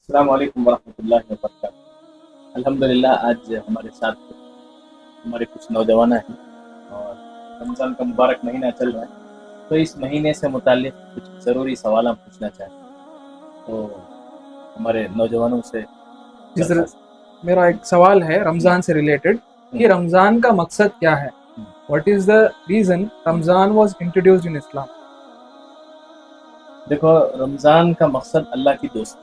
السلام علیکم ورحمۃ اللہ وبرکاتہ۔ الحمدللہ آج ہمارے ساتھ ہمارے کچھ نوجوان ہیں اور رمضان کا مبارک مہینہ چل رہا ہے، تو اس مہینے سے متعلق کچھ ضروری سوال ہم پوچھنا چاہیں تو ہمارے نوجوانوں سے جس درخواست۔ میرا ایک سوال ہے رمضان سے ریلیٹڈ کہ رمضان کا مقصد کیا ہے؟ What is the reason Ramzan was introduced in Islam? دیکھو، رمضان کا مقصد اللہ کی دوستی۔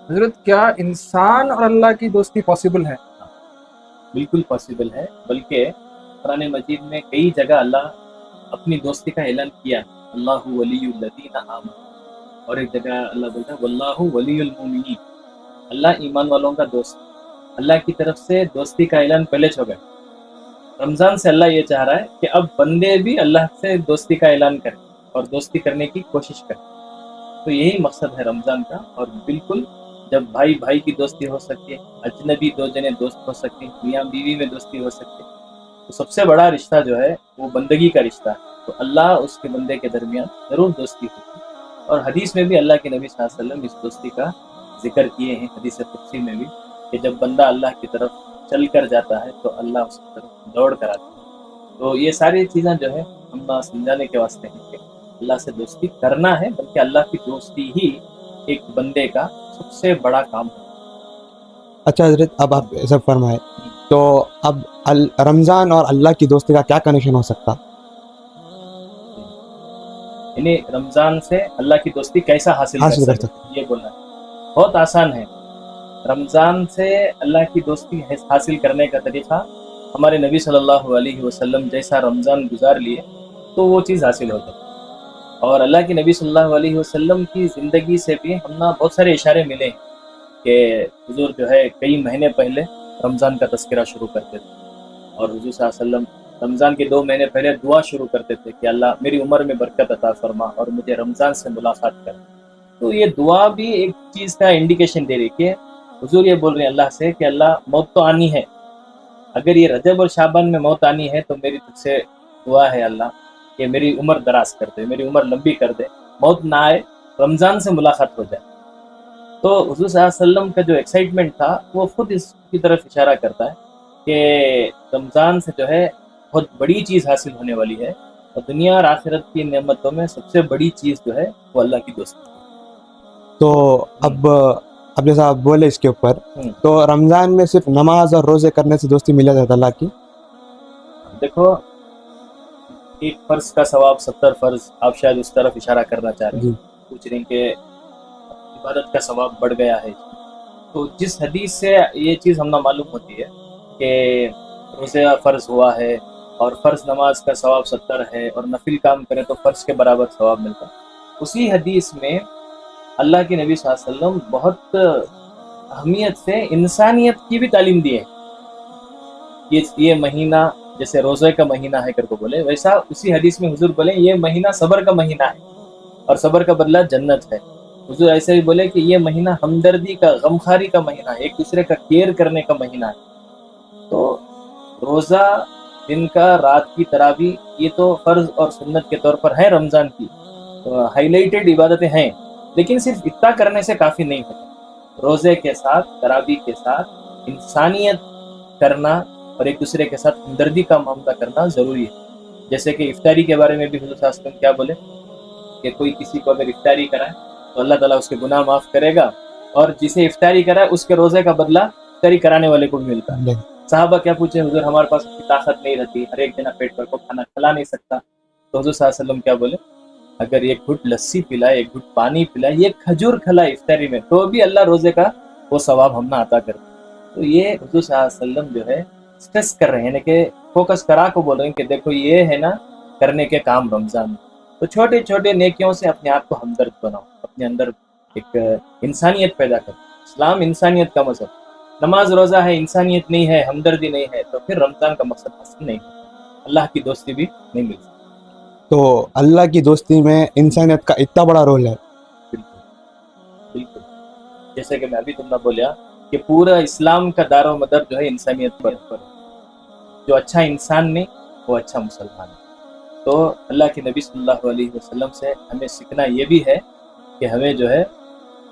حضرت کیا انسان اور اللہ کی دوستی پاسبل ہے؟ بالکل پاسبل ہے، بلکہ قرآن مجید میں کئی جگہ اللہ اپنی دوستی کا اعلان کیا، اللہ ولی الذین آمنوا، اور ایک جگہ اللہ بولتا ہے واللہ ولی المؤمنین، اللہ ایمان والوں کا دوست۔ اللہ کی طرف سے دوستی کا اعلان پہلے ہو گیا۔ رمضان سے اللہ یہ چاہ رہا ہے کہ اب بندے بھی اللہ سے دوستی کا اعلان کریں اور دوستی کرنے کی کوشش کریں، تو یہی مقصد ہے رمضان کا۔ اور بالکل جب بھائی بھائی کی دوستی ہو سکتی ہے، اجنبی دو جنے دوست ہو سکتے ہیں، میاں بیوی میں دوستی ہو سکتی ہے، تو سب سے بڑا رشتہ جو ہے وہ بندگی کا رشتہ ہے، تو اللہ اس کے بندے کے درمیان ضرور دوستی ہوتی ہے۔ اور حدیث میں بھی اللہ کے نبی صلی اللہ علیہ وسلم اس دوستی کا ذکر کیے ہیں، حدیث قدسی میں بھی، کہ جب بندہ اللہ کی طرف چل کر جاتا ہے تو اللہ اس کی طرف دوڑ کر آتا ہے۔ تو یہ ساری چیزیں جو ہے ہم سمجھانے کے واسطے ہیں کہ اللہ سے دوستی کرنا ہے، بلکہ اللہ کی دوستی ہی ایک بندے کا سب سے بڑا کام ہے۔ اچھا حضرت، اب آپ ایسا فرمائے تو اب رمضان اور اللہ کی دوستی کا کیا کنیکشن ہو سکتا؟ یعنی رمضان سے اللہ کی دوستی کیسا حاصل کر سکتے، یہ بولنا ہے۔ بہت آسان ہے۔ رمضان سے اللہ کی دوستی حاصل کرنے کا طریقہ ہمارے نبی صلی اللہ علیہ وسلم جیسا رمضان گزار لیے تو وہ چیز حاصل ہو جائے۔ اور اللہ کے نبی صلی اللہ علیہ وسلم کی زندگی سے بھی ہم بہت سارے اشارے ملے ہیں کہ حضور جو ہے کئی مہینے پہلے رمضان کا تذکرہ شروع کرتے تھے، اور حضور صلی اللہ علیہ وسلم رمضان کے 2 مہینے پہلے دعا شروع کرتے تھے کہ اللہ میری عمر میں برکت عطا فرما اور مجھے رمضان سے ملاقات کر۔ تو یہ دعا بھی ایک چیز کا انڈیکیشن دے رہی کہ حضور یہ بول رہے ہیں اللہ سے کہ اللہ موت تو آنی ہے، اگر یہ رجب اور شعبان میں موت آنی ہے تو میری تجھ سے دعا ہے اللہ کہ میری عمر دراز کر دے، میری عمر لمبی کر دے، موت نہ آئے، رمضان سے ملاقات ہو جائے۔ تو حضور صلی اللہ علیہ وسلم کا جو ایکسائٹمنٹ تھا وہ خود اس کی طرف اشارہ کرتا ہے کہ رمضان سے جو ہے بہت بڑی چیز حاصل ہونے والی ہے، اور دنیا اور آخرت کی نعمتوں میں سب سے بڑی چیز جو ہے وہ اللہ کی دوستی ہے۔ تو اب جیسا آپ بولے اس کے اوپر، تو رمضان میں صرف نماز اور روزے کرنے سے دوستی مل جاتا ہے اللہ کی؟ دیکھو، ایک فرض کا ثواب 70 فرض، آپ شاید اس طرف اشارہ کرنا چاہ رہے ہیں، پوچھ رہے ہیں کہ عبادت کا ثواب بڑھ گیا ہے۔ تو جس حدیث سے یہ چیز ہم معلوم ہوتی ہے کہ روزہ فرض ہوا ہے اور فرض نماز کا ثواب 70 ہے، اور نفل کام کرے تو فرض کے برابر ثواب ملتا ہے، اسی حدیث میں اللہ کے نبی صلی اللہ علیہ وسلم بہت اہمیت سے انسانیت کی بھی تعلیم دی ہے۔ یہ مہینہ جیسے روزے کا مہینہ ہے کر کو بولے، ویسا اسی حدیث میں حضور بولے یہ مہینہ صبر کا مہینہ ہے اور صبر کا بدلہ جنت ہے۔ حضور ایسے بھی بولے کہ یہ مہینہ ہمدردی کا، غمخاری کا مہینہ ہے، ایک دوسرے کا کیئر کرنے کا مہینہ ہے۔ تو روزہ دن کا، رات کی تراویح، یہ تو فرض اور سنت کے طور پر ہے، رمضان کی ہائی لائٹڈ عبادتیں ہیں، لیکن صرف اتنا کرنے سے کافی نہیں ہوتا۔ روزے کے ساتھ، تراویح کے ساتھ انسانیت کرنا اور ایک دوسرے کے ساتھ ہمدردی کا معاملہ کرنا ضروری ہے۔ جیسے کہ افطاری کے بارے میں بھی حضور صلی اللہ علیہ وسلم کیا بولے کہ کوئی کسی کو اگر افطاری کرائے تو اللہ تعالیٰ اس کے گناہ معاف کرے گا، اور جسے افطاری کرائے اس کے روزے کا بدلہ افطاری کرانے والے کو بھی ملتا ہے۔ صحابہ کیا پوچھے، حضور ہمارے پاس اتنی طاقت نہیں رہتی، ہر ایک جنا پیٹ پر کو کھانا کھلا نہیں سکتا، تو حضور صلی اللہ علیہ وسلم کیا بولے، اگر ایک گھٹ لسی پلائے، ایک گھٹ پانی پلائے، ایک کھجور کھلائے افطاری میں، تو بھی اللہ روزے کا وہ ثواب ہم عطا کرتا۔ تو یہ حضور صلی اللہ علیہ وسلم جو ہے اسٹریس کر رہے ہیں، یعنی کہ فوکس کرا کو بول رہے ہیں کہ دیکھو یہ ہے نا کرنے کے کام رمضان میں، تو چھوٹے چھوٹے نیکیوں سے اپنے آپ کو ہمدرد بناؤ، اپنے اندر ایک انسانیت پیدا کرو۔ اسلام انسانیت کا مذہب، نماز روزہ ہے، انسانیت نہیں ہے، ہمدردی نہیں ہے، تو پھر رمضان کا مقصد حاصل نہیں ہوتا، اللہ کی دوستی بھی نہیں مل سکتی۔ تو اللہ کی دوستی میں انسانیت کا اتنا بڑا رول ہے؟ بالکل بالکل، جیسے کہ میں ابھی تم نے بولیا کہ پورا اسلام کا دار و مدار جو ہے انسانیت پر، جو اچھا انسان نہیں وہ اچھا مسلمان ہے۔ تو اللہ کے نبی صلی اللہ علیہ وسلم سے ہمیں سیکھنا یہ بھی ہے کہ ہمیں جو ہے